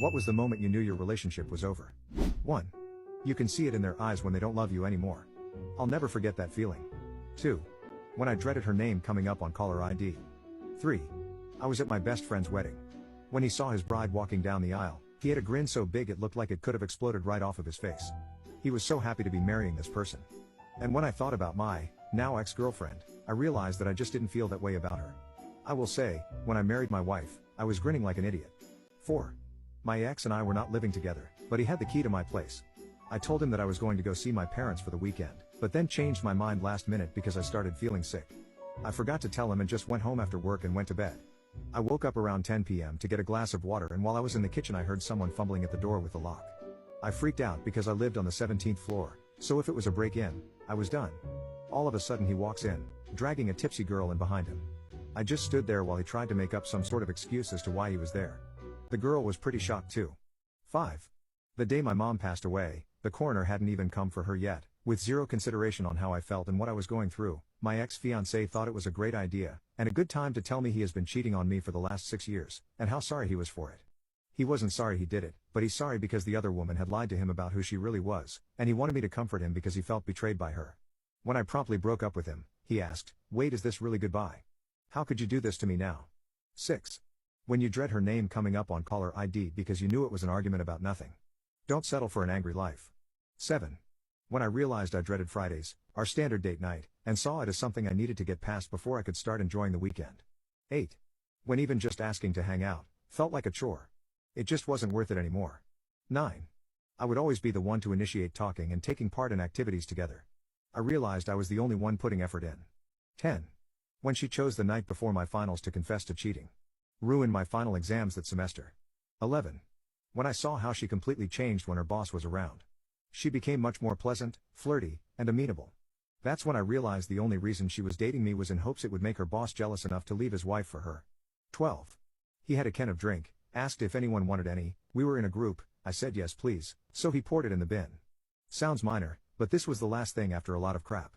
What was the moment you knew your relationship was over? 1. You can see it in their eyes when they don't love you anymore. I'll never forget that feeling. 2. When I dreaded her name coming up on caller ID. 3. I was at my best friend's wedding. When he saw his bride walking down the aisle, he had a grin so big it looked like it could have exploded right off of his face. He was so happy to be marrying this person. And when I thought about my, now ex-girlfriend, I realized that I just didn't feel that way about her. I will say, when I married my wife, I was grinning like an idiot. 4. My ex and I were not living together, but he had the key to my place. I told him that I was going to go see my parents for the weekend, but then changed my mind last minute because I started feeling sick. I forgot to tell him and just went home after work and went to bed. I woke up around 10 p.m. to get a glass of water, and while I was in the kitchen I heard someone fumbling at the door with the lock. I freaked out because I lived on the 17th floor, so if it was a break-in, I was done. All of a sudden he walks in, dragging a tipsy girl in behind him. I just stood there while he tried to make up some sort of excuse as to why he was there. The girl was pretty shocked too. 5. The day my mom passed away, the coroner hadn't even come for her yet. With zero consideration on how I felt and what I was going through, my ex-fiancé thought it was a great idea, and a good time to tell me he has been cheating on me for the last 6 years, and how sorry he was for it. He wasn't sorry he did it, but he's sorry because the other woman had lied to him about who she really was, and he wanted me to comfort him because he felt betrayed by her. When I promptly broke up with him, he asked, "Wait, is this really goodbye? How could you do this to me now?" 6. When you dread her name coming up on caller ID because you knew it was an argument about nothing. Don't settle for an angry life. 7. When I realized I dreaded Fridays, our standard date night, and saw it as something I needed to get past before I could start enjoying the weekend. 8. When even just asking to hang out felt like a chore. It just wasn't worth it anymore. 9. I would always be the one to initiate talking and taking part in activities together. I realized I was the only one putting effort in. 10. When she chose the night before my finals to confess to cheating. Ruined my final exams that semester. 11. When I saw how she completely changed when her boss was around. She became much more pleasant, flirty, and amenable. That's when I realized the only reason she was dating me was in hopes it would make her boss jealous enough to leave his wife for her. 12. He had a can of drink, asked if anyone wanted any, we were in a group, I said yes please, so he poured it in the bin. Sounds minor, but this was the last thing after a lot of crap.